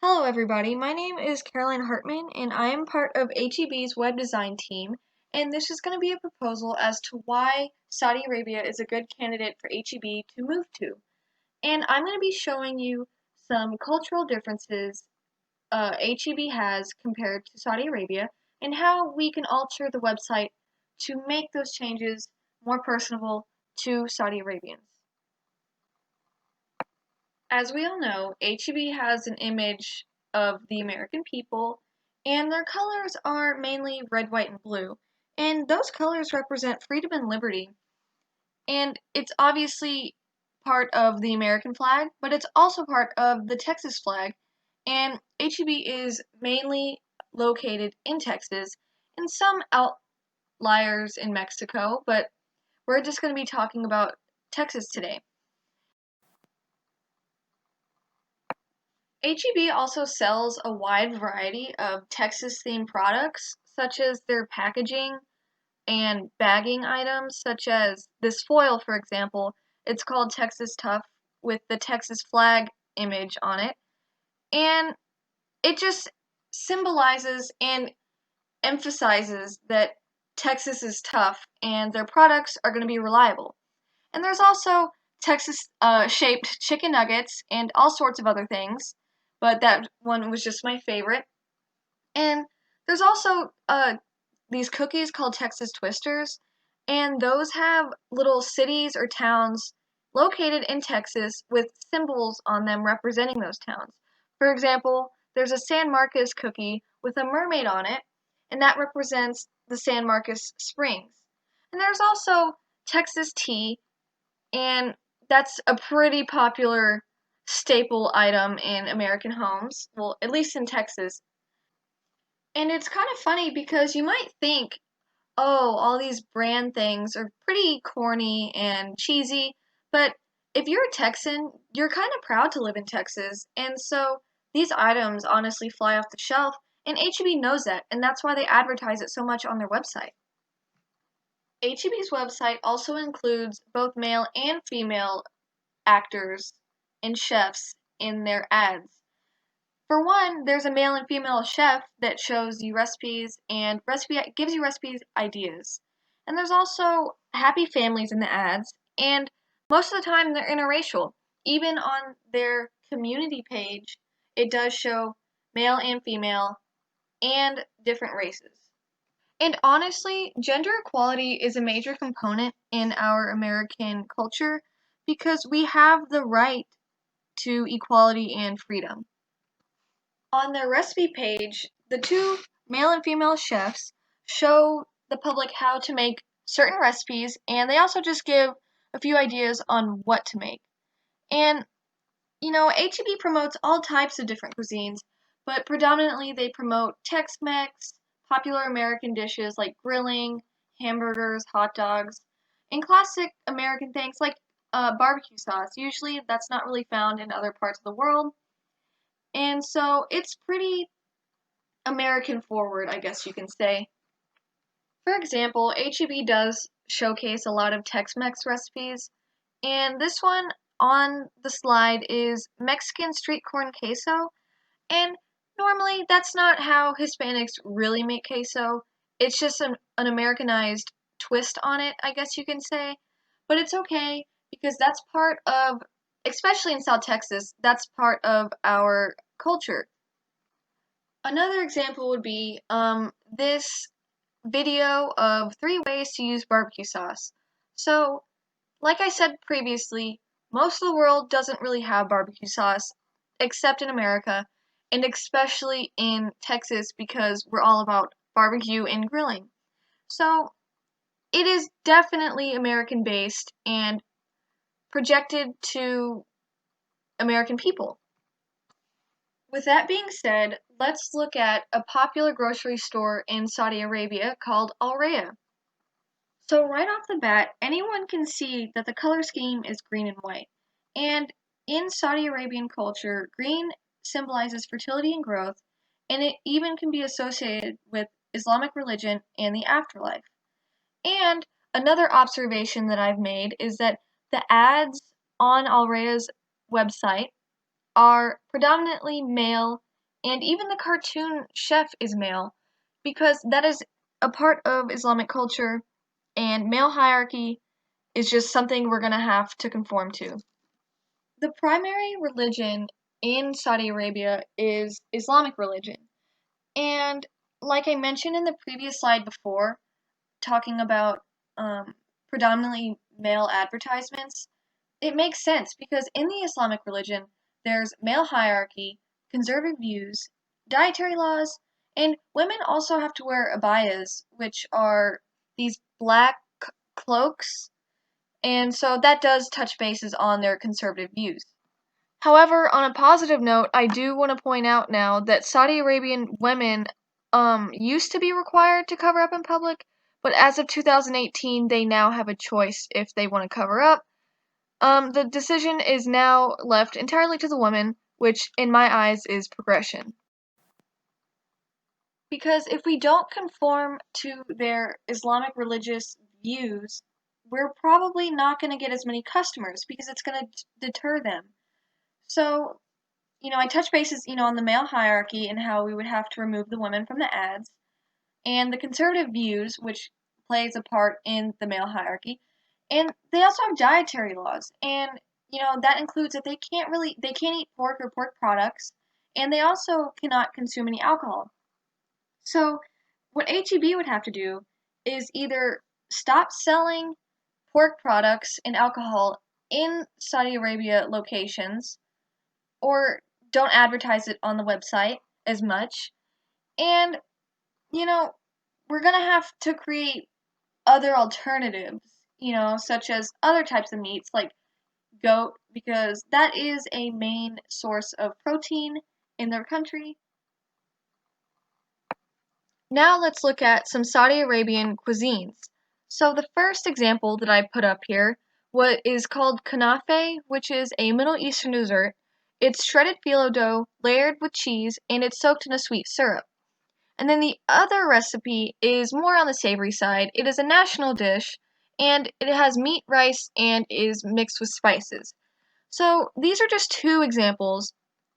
Hello everybody, my name is Caroline Hartman and I am part of HEB's web design team, and this is going to be a proposal as to why Saudi Arabia is a good candidate for HEB to move to. And I'm going to be showing you some cultural differences HEB has compared to Saudi Arabia and how we can alter the website to make those changes more personable to Saudi Arabians. As we all know, HEB has an image of the American people, and their colors are mainly red, white, and blue. And those colors represent freedom and liberty. And it's obviously part of the American flag, but it's also part of the Texas flag. And HEB is mainly located in Texas, and some outliers in Mexico, but we're just going to be talking about Texas today. HEB also sells a wide variety of Texas-themed products, such as their packaging and bagging items, such as this foil, for example. It's called Texas Tough with the Texas flag image on it, and it just symbolizes and emphasizes that Texas is tough and their products are going to be reliable. And there's also Texas shaped chicken nuggets and all sorts of other things, but that one was just my favorite. And there's also these cookies called Texas Twisters, and those have little cities or towns located in Texas with symbols on them representing those towns. For example, there's a San Marcos cookie with a mermaid on it, and that represents the San Marcos Springs. And there's also Texas tea, and that's a pretty popular staple item in American homes, well, at least in Texas. And it's kind of funny because you might think, oh, all these brand things are pretty corny and cheesy, but if you're a Texan, you're kind of proud to live in Texas, and so these items honestly fly off the shelf, and HEB knows that, and that's why they advertise it so much on their website. HEB's website also includes both male and female actors and chefs in their ads. For one, there's a male and female chef that shows you recipes and gives you recipes ideas. And there's also happy families in the ads, and most of the time they're interracial. Even on their community page, it does show male and female and different races. And honestly, gender equality is a major component in our American culture because we have the right to equality and freedom. On their recipe page, the two male and female chefs show the public how to make certain recipes, and they also just give a few ideas on what to make. And, HEB promotes all types of different cuisines, but predominantly they promote Tex-Mex, popular American dishes like grilling, hamburgers, hot dogs, and classic American things like barbecue sauce. Usually that's not really found in other parts of the world. And so it's pretty American forward, I guess you can say. For example, HEB does showcase a lot of Tex-Mex recipes, and this one on the slide is Mexican street corn queso, and normally that's not how Hispanics really make queso. It's just an Americanized twist on it, I guess you can say. But it's okay because that's part of, especially in South Texas, that's part of our culture. Another example would be this video of 3 ways to use barbecue sauce. So, like I said previously, most of the world doesn't really have barbecue sauce, except in America, and especially in Texas because we're all about barbecue and grilling. So, it is definitely American based and projected to American people. With that being said, let's look at a popular grocery store in Saudi Arabia called Al Raya. So right off the bat, anyone can see that the color scheme is green and white. And in Saudi Arabian culture, green symbolizes fertility and growth, and it even can be associated with Islamic religion and the afterlife. And another observation that I've made is that the ads on Al Raya's website are predominantly male and even the cartoon chef is male, because that is a part of Islamic culture, and male hierarchy is just something we're gonna have to conform to. The primary religion in Saudi Arabia is Islamic religion, and like I mentioned in the previous slide before, talking about predominantly male advertisements, it makes sense because in the Islamic religion, there's male hierarchy, conservative views, dietary laws, and women also have to wear abayas, which are these black cloaks, and so that does touch bases on their conservative views. However, on a positive note, I do want to point out now that Saudi Arabian women used to be required to cover up in public, but as of 2018, they now have a choice if they want to cover up. The decision is now left entirely to the woman, which in my eyes is progression. Because if we don't conform to their Islamic religious views, we're probably not going to get as many customers because it's going to deter them. So, I touch bases, on the male hierarchy and how we would have to remove the women from the ads, and the conservative views, which plays a part in the male hierarchy. And they also have dietary laws, and that includes that they can't eat pork or pork products, and they also cannot consume any alcohol. So, what HEB would have to do is either stop selling pork products and alcohol in Saudi Arabia locations, or don't advertise it on the website as much. And, we're going to have to create other alternatives, such as other types of meats like goat, because that is a main source of protein in their country. Now let's look at some Saudi Arabian cuisines. So the first example that I put up here what is called kanafe, which is a Middle Eastern dessert. It's shredded phyllo dough layered with cheese and it's soaked in a sweet syrup. And then the other recipe is more on the savory side. It is a national dish and it has meat, rice, and is mixed with spices. So these are just two examples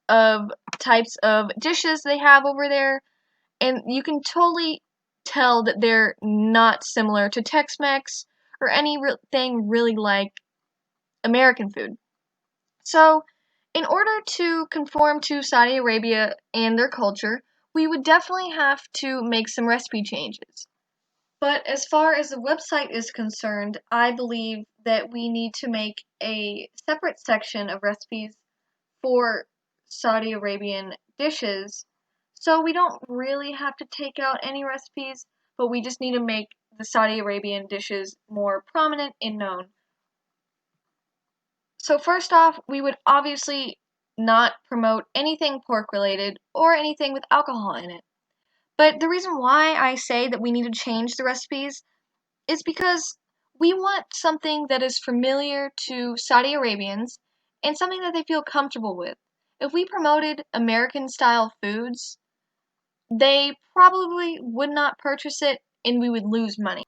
of types of dishes they have over there, and you can totally tell that they're not similar to Tex-Mex or anything really like American food. So, in order to conform to Saudi Arabia and their culture, we would definitely have to make some recipe changes. But as far as the website is concerned, I believe that we need to make a separate section of recipes for Saudi Arabian dishes, so we don't really have to take out any recipes, but we just need to make the Saudi Arabian dishes more prominent and known. So first off, we would obviously not promote anything pork related or anything with alcohol in it. But the reason why I say that we need to change the recipes is because we want something that is familiar to Saudi Arabians and something that they feel comfortable with. If we promoted American style foods, they probably would not purchase it and we would lose money.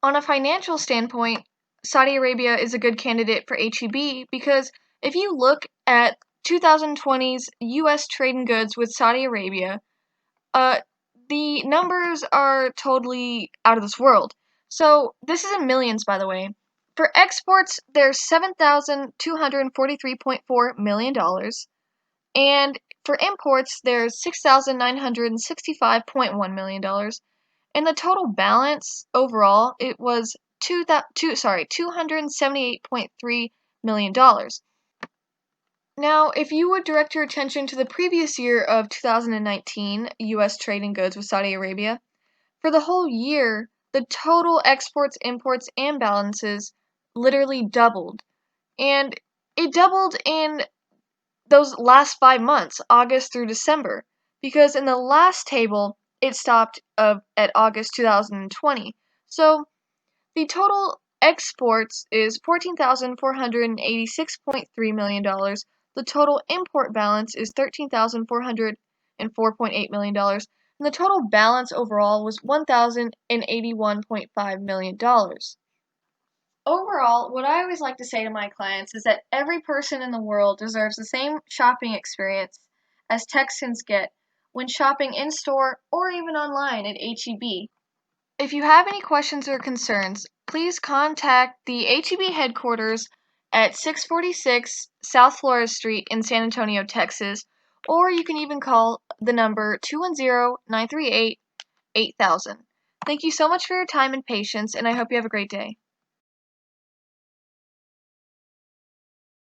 On a financial standpoint, Saudi Arabia is a good candidate for HEB because if you look at 2020's US trade in goods with Saudi Arabia, the numbers are totally out of this world. So, this is in millions, by the way. For exports, there's $7,243.4 million, and for imports, there's $6,965.1 million, and the total balance overall, it was $278.3 million. Now, if you would direct your attention to the previous year of 2019 U.S. trade in goods with Saudi Arabia, for the whole year, the total exports, imports, and balances literally doubled. And it doubled in those last 5 months, August through December, because in the last table, it stopped at August 2020. So the total exports is $14,486.3 million. The total import balance is $13,404.8 million. And the total balance overall was $1,081.5 million. Overall, what I always like to say to my clients is that every person in the world deserves the same shopping experience as Texans get when shopping in-store or even online at H-E-B. If you have any questions or concerns, please contact the H-E-B headquarters at 646 South Flores Street in San Antonio, Texas, or you can even call the number 210-938-8000. Thank you so much for your time and patience, and I hope you have a great day.